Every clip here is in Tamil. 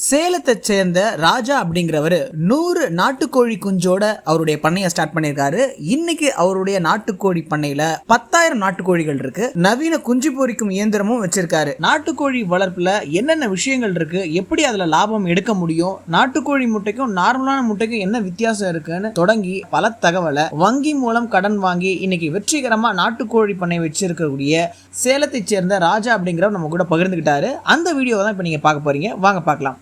சேலத்தை சேர்ந்த ராஜா அப்படிங்கிறவர் 100 நாட்டுக்கோழி குஞ்சோட அவருடைய பண்ணையை ஸ்டார்ட் பண்ணியிருக்காரு. இன்னைக்கு அவருடைய நாட்டுக்கோழி பண்ணையில 10,000 நாட்டுக்கோழிகள் இருக்கு. நவீன குஞ்சு பொரிக்கும் இயந்திரமும் வச்சிருக்காரு. நாட்டுக்கோழி வளர்ப்புல என்னென்ன விஷயங்கள் இருக்கு, எப்படி அதுல லாபம் எடுக்க முடியும், நாட்டுக்கோழி முட்டைக்கும் நார்மலான முட்டைக்கும் என்ன வித்தியாசம் இருக்குன்னு தொடங்கி பல தகவலை வங்கி மூலம் கடன் வாங்கி இன்னைக்கு வெற்றிகரமா நாட்டுக்கோழி பண்ணை வச்சிருக்கக்கூடிய சேலத்தை சேர்ந்த ராஜா அப்படிங்கிறவர் நம்ம கூட பகிர்ந்துகிட்டாரு. அந்த வீடியோ தான் இப்ப நீங்க பார்க்க போறீங்க. வாங்க பார்க்கலாம்.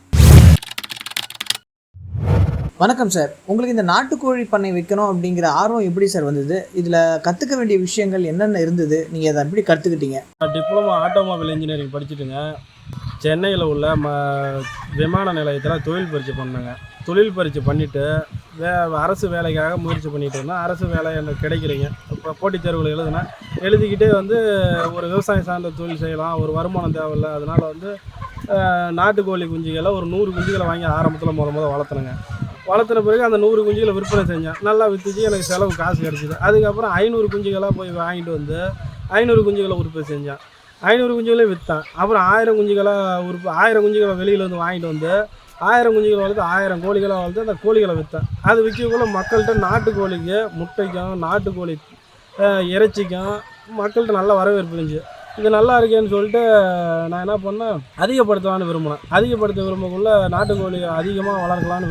வணக்கம் சார். உங்களுக்கு இந்த நாட்டுக்கோழி பண்ணை வைக்கணும் அப்படிங்கிற ஆர்வம் எப்படி சார் வந்தது? இதில் கற்றுக்க வேண்டிய விஷயங்கள் என்னென்ன இருந்தது? நீங்கள் அதை எப்படி கற்றுக்கிட்டீங்க? டிப்ளமோ ஆட்டோமொபைல் இன்ஜினியரிங் படிச்சுட்டுங்க. சென்னையில் உள்ள விமான நிலையத்தில் தொழில் பரீட்சை பண்ணேங்க. தொழில் பரீட்சை பண்ணிவிட்டு அரசு வேலைக்காக முயற்சி பண்ணிகிட்டு இருந்தேன். அரசு வேலை எனக்கு கிடைக்கலைங்க. இப்போ போட்டித் தேர்வுகள் எழுதிக்கிட்டே ஒரு விவசாயம் சார்ந்த தொழில் செய்யலாம், ஒரு வருமானம் தேவையில்லை. அதனால் நாட்டுக்கோழி குஞ்சுகளை ஒரு 100 குஞ்சுகளை வாங்கி ஆரம்பத்தில் முத வளர்த்துனேங்க. வளர்த்துன பிறகு அந்த 100 குஞ்சுகளை விற்பனை செஞ்சேன். நல்லா விற்றுச்சு, எனக்கு செலவு காசு கிடச்சிது. அதுக்கப்புறம் 500 குஞ்சுகளாக போய் வாங்கிட்டு 500 குஞ்சுகளை உற்பத்தி செஞ்சேன். 500 குஞ்சுகளே விற்றேன். அப்புறம் 1000 குஞ்சுகளை வெளியில் வாங்கிட்டு 1000 குஞ்சுகளை வளர்த்து 1000 கோழிகளை வளர்த்து அந்த கோழிகளை விற்றேன். அது விற்கக்குள்ள மக்கள்கிட்ட நாட்டுக்கோழிக்கு முட்டைக்கும் நாட்டுக்கோழி இறைச்சிக்கும் மக்கள்கிட்ட நல்ல வரவேற்பு இருந்துச்சு. இது நல்லா இருக்கேன்னு சொல்லிட்டு நான் என்ன பண்ணேன், அதிகப்படுத்தலான்னு விரும்பக்குள்ள நாட்டுக்கோழி அதிகமாக வளர்க்கலான்னு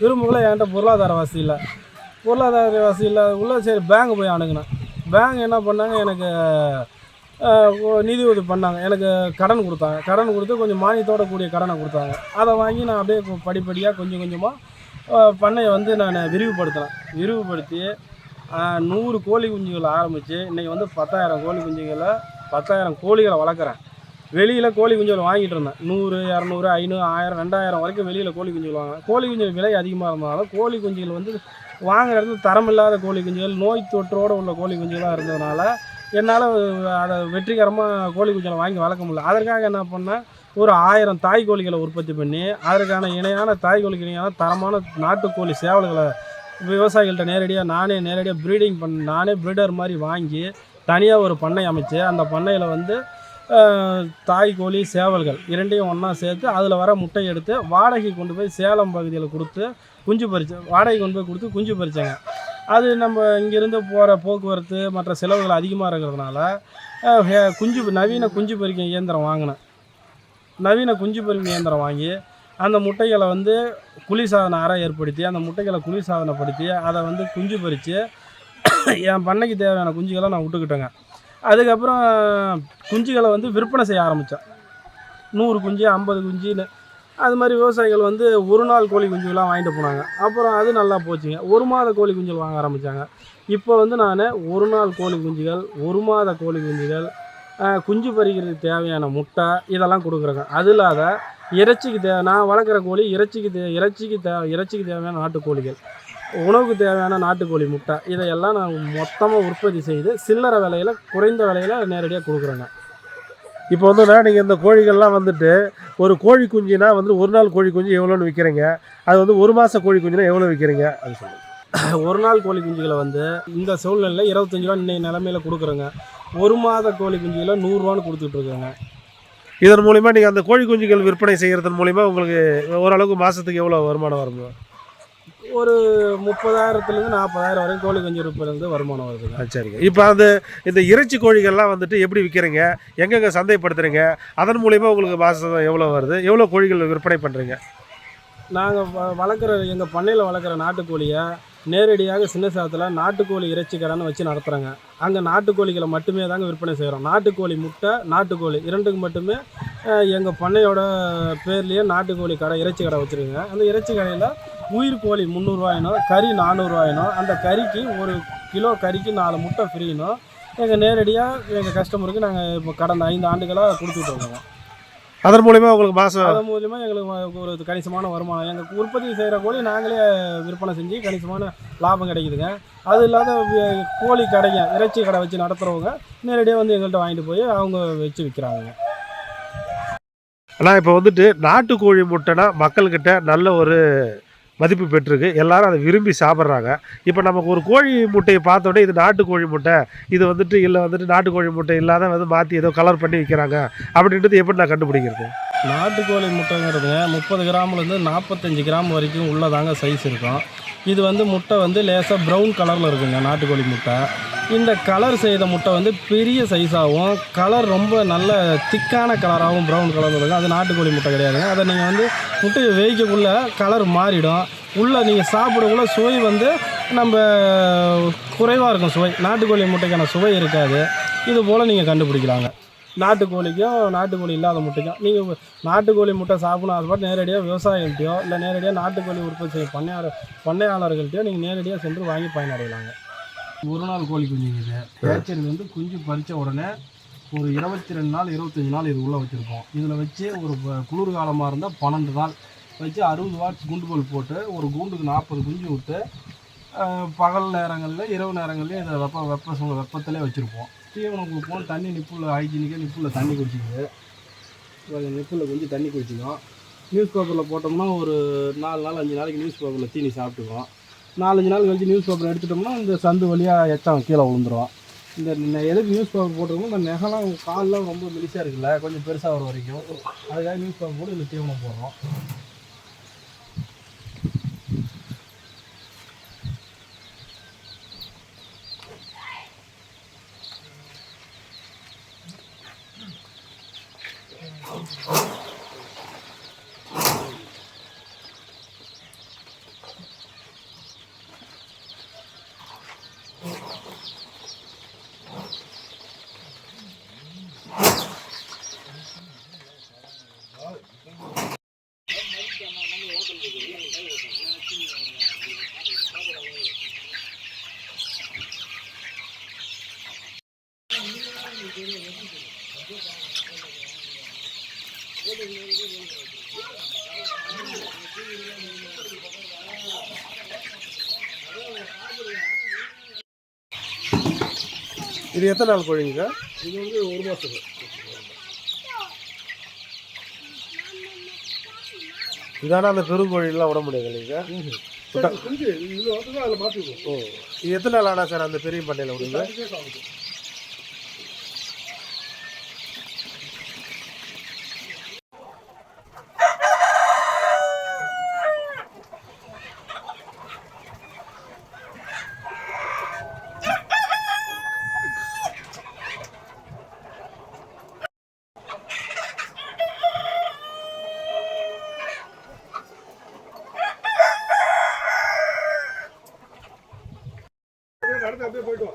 விரும்பக்குள்ள என்கிட்ட பொருளாதார வசதி இல்லாதக்குள்ள சரி பேங்க் போய் அணுகுனேன். பேங்க் என்ன பண்ணாங்க, எனக்கு நிதி உதவி பண்ணாங்க. எனக்கு கடன் கொடுத்து கொஞ்சம் மானியத்தோட கூடிய கடனை கொடுத்தாங்க. அதை வாங்கி நான் அப்படியே படிப்படியாக கொஞ்சம் கொஞ்சமாக பண்ணையை நான் விரிவுபடுத்தி 100 கோழி குஞ்சுகளை ஆரம்பித்து இன்றைக்கி 10,000 கோழி குஞ்சுகளை 10,000 கோழிகளை வளர்க்குறேன். வெளியில் கோழி குஞ்சுகள் வாங்கிட்டு இருந்தேன். 100, 200, 500, 1000, 2000 வரைக்கும் வெளியில் கோழி குஞ்சுகள் வாங்கினேன். கோழி குஞ்சுகள் விலை அதிகமாக இருந்தாலும் கோழி குஞ்சுகள் வாங்குற இடத்துல தரமில்லாத கோழி குஞ்சுகள், நோய் தொற்றோடு உள்ள கோழி குஞ்சுகளாக இருந்ததுனால என்னால் அதை வெற்றிகரமாக கோழி குஞ்சுகளை வாங்கி வளர்க்க முடியல. அதற்காக என்ன பண்ணேன், ஒரு 1000 தாய் கோழிகளை உற்பத்தி பண்ணி அதற்கான இணையான தாய் கோழிக்கு இணையான தரமான நாட்டுக்கோழி சேவல்களை விவசாயிகள்கிட்ட நேரடியாக ப்ரீடிங் நானே ப்ரீடர் மாதிரி வாங்கி தனியாக ஒரு பண்ணை அமைச்சு அந்த பண்ணையில் தாய் கோழி சேவல்கள் இரண்டையும் ஒன்றா சேர்த்து அதில் வர முட்டை எடுத்து வாடகை கொண்டு போய் சேலம் பகுதியில் கொடுத்து வாடகை கொண்டு போய் கொடுத்து குஞ்சு பறித்தாங்க. அது நம்ம இங்கேருந்து போகிற போக்குவரத்து மற்ற செலவுகள் அதிகமாக இருக்கிறதுனால நவீன குஞ்சு பறிக்கும் இயந்திரம் வாங்கி அந்த முட்டைகளை குளிர்சாதன அறை ஏற்படுத்தி அந்த முட்டைகளை குளிர்சாதனப்படுத்தி அதை குஞ்சு பறித்து என் பண்ணைக்கு தேவையான குஞ்சுகளை நான் விட்டுக்கிட்டேங்க. அதுக்கப்புறம் குஞ்சுகளை விற்பனை செய்ய ஆரம்பித்தேன். 100 குஞ்சு 50 குஞ்சுன்னு அது மாதிரி விவசாயிகள் ஒரு நாள் கோழி குஞ்சுகளாக வாங்கிட்டு போனாங்க. அப்புறம் அது நல்லா போச்சுங்க. 1 மாத கோழி குஞ்சுகள் வாங்க ஆரம்பித்தாங்க. இப்போ நான் 1 நாள் கோழி குஞ்சுகள், 1 மாத கோழி குஞ்சுகள், குஞ்சு பறிக்கிறதுக்கு தேவையான முட்டை இதெல்லாம் கொடுக்குறேங்க. அது இல்லாத இறைச்சிக்கு நான் வளர்க்குற கோழி இறைச்சிக்கு தேவையான நாட்டுக்கோழிகள், உணவுக்கு தேவையான நாட்டுக்கோழி முட்டை இதையெல்லாம் நான் மொத்தமாக உற்பத்தி செய்து சில்லறை விலையில் குறைந்த விலையில் நேரடியாக கொடுக்குறேங்க. இப்போ நீங்கள் இந்த கோழிகள்லாம் ஒரு கோழி குஞ்சுனா 1 நாள் கோழி குஞ்சு எவ்வளோன்னு விற்கிறீங்க, அது 1 மாத கோழி குஞ்சுனா எவ்வளோ விற்கிறீங்க அது சொல்லுங்கள். 1 நாள் கோழி குஞ்சுகளை இந்த சூழ்நிலையில் 25 ரூபா இன்னைக்கு நிலமையில் கொடுக்குறேங்க. 1 மாத கோழி குஞ்சுகளை 100 ரூபான்னு கொடுத்துட்ருக்கேங்க. இதன் மூலிமா நீங்கள் அந்த கோழி குஞ்சுகள் விற்பனை செய்கிறதன் மூலிமா உங்களுக்கு ஓரளவுக்கு மாதத்துக்கு எவ்வளோ வருமானம் வரும்? ஒரு 30,000 40,000 வரைக்கும் கோழி குஞ்சு விற்பனை வருமானம் வருதுங்க. சரிங்க. இப்போ இந்த இறைச்சி கோழிகள்லாம் எப்படி விற்கிறீங்க, எங்கெங்கே சந்தைப்படுத்துகிறீங்க, அதன் மூலிமா உங்களுக்கு மாதம் எவ்வளோ வருது, எவ்வளோ கோழிகள் விற்பனை பண்ணுறீங்க? நாங்கள் எங்கள் பண்ணையில் வளர்க்குற நாட்டுக்கோழியை நேரடியாக சின்ன சேலத்தில் நாட்டுக்கோழி இறைச்சி கடைன்னு வச்சு நடத்துகிறாங்க. அங்கே நாட்டுக்கோழிகளை மட்டுமே தாங்க விற்பனை செய்கிறோம். நாட்டுக்கோழி முட்டை, நாட்டுக்கோழி இரண்டுக்கு மட்டுமே எங்கள் பண்ணையோட பேர்லேயே நாட்டுக்கோழி கடை இறைச்சி கடை வச்சுருங்க. அந்த இறைச்சி கடையில் உயிர் கோழி 300 ரூபாயினோ, கறி 400 ரூபாயினோ, அந்த கறிக்கு 1 கிலோ கறிக்கு 4 முட்டை ஃப்ரீனோ நேரடியாக எங்கள் கஸ்டமருக்கு நாங்கள் இப்போ கடந்த 5 ஆண்டுகளாக கொடுத்துட்டு இருக்கோங்க. அதன் மூலிமா உங்களுக்கு அதன் மூலிமா எங்களுக்கு ஒரு கணிசமான வருமானம். எங்கள் உற்பத்தி செய்கிற கோழி நாங்களே விற்பனை செஞ்சு கணிசமான லாபம் கிடைக்குதுங்க. அது இல்லாத கோழி கடைங்க இறைச்சி கடை வச்சு நடத்துகிறவங்க நேரடியாக எங்கள்கிட்ட வாங்கிட்டு போய் அவங்க வச்சு விற்கிறாங்க. ஆனால் இப்போ நாட்டுக்கோழி முட்டைனா மக்கள்கிட்ட நல்ல ஒரு மதிப்பு பெற்றிருக்கு. எல்லாரும் அதை விரும்பி சாப்பிட்றாங்க. இப்போ நமக்கு ஒரு கோழி முட்டையை பார்த்தோன்னே இது நாட்டுக்கோழி முட்டை, இது இல்லை நாட்டுக்கோழி முட்டை இல்லாத மாற்றி ஏதோ கலர் பண்ணி விற்கிறாங்க அப்படின்றது எப்படி நான் கண்டுபிடிக்கிறது? நாட்டுக்கோழி முட்டைங்கிறதுங்க 30 கிராம்லேருந்து 45 கிராம் வரைக்கும் உள்ளதாங்க சைஸ் இருக்கும். இது வந்து முட்டை வந்து லேசாக ப்ரௌன் கலரில் இருக்குங்க நாட்டுக்கோழி முட்டை. இந்த கலர் செய்த முட்டை வந்து பெரிய சைஸாகவும் கலர் ரொம்ப நல்ல திக்கான கலராகவும் ப்ரௌன் கலரில் இருக்கும். அது நாட்டுக்கோழி முட்டை கிடையாதுங்க. அதை நீங்கள் வந்து முட்டையை வேவிக்கக்குள்ளே கலர் மாறிடும். உள்ளே நீங்கள் சாப்பிடக்குள்ள சுவை வந்து நம்ம குறைவாக இருக்கும் சுவை. நாட்டுக்கோழி முட்டைக்கான சுவை இருக்காது. இது போல் நீங்கள் கண்டுபிடிக்கலாங்க. நாட்டுக்கோழிக்கும் நாட்டுக்கோழி இல்லாத முட்டைக்கும் நீங்கள் நாட்டுக்கோழி முட்டை சாப்பிடணும் அது பாட்டு நேரடியாக விவசாயிகள்கிட்டையோ இல்லை நேரடியாக நாட்டுக்கோழி உற்பத்தி செய்யும் பண்ணையாளர்கள்ட்டையோ நீங்கள் நேரடியாக சென்று வாங்கி பயனடையலாங்க. ஒரு நாள் கோழி குஞ்சுங்க இது. கேச்சரி வந்து குஞ்சு பறித்த உடனே ஒரு 22 நாள் 25 நாள் இது உள்ளே வச்சுருப்போம். இதில் வச்சு ஒரு குளிர் காலமாக இருந்தால் 12 நாள் வச்சு 60 வாட்ஸ் குண்டு பல் போட்டு ஒரு கூண்டுக்கு 40 குஞ்சு விட்டு பகல் நேரங்களில் இரவு நேரங்கள்லேயும் இதை வெப்பத்திலே வச்சுருப்போம். தீவனம் கொடுப்போம். தண்ணி நிப்புள்ள ஹைஜீனிக்காக நிப்புள்ள தண்ணி குடிச்சிக்குது. நிப்புள்ள கொஞ்சம் தண்ணி குடிச்சிக்கும். நியூஸ் பேப்பரில் போட்டோம்னா ஒரு 4 நாள் 5 நாளைக்கு நியூஸ் பேப்பரில் தீனி சாப்பிட்டுக்கும். 4-5 நாள் கழிச்சு நியூஸ் பேப்பர் எடுத்துட்டோம்னா இந்த சந்து வழியாக எச்சம் கீழே விழுந்துடும். இந்த எதுக்கு நியூஸ் பேப்பர் போட்டிருக்கோம், இந்த நெகலாம் கால்லாம் ரொம்ப மெலிசாக இருக்குல்ல, கொஞ்சம் பெருசாக வர வரைக்கும் அதுக்காக நியூஸ் பேப்பர் போட்டு இந்த தீவனம் போடுறோம். இது எத்தனை நாள் கோழிங்க? இது வந்து 1 மாதத்துக்கு. இதான அந்த பெருங்கோழிலாம் விட முடியாது இல்லைங்க? குஞ்சு இது வந்து அதில் மாற்றிடுவோம். ஓ, இது எத்தனை நாள் ஆனா சார் அந்த பெரிய பண்ணையில் விடுங்க? அப்படியே போயிட்டு வா.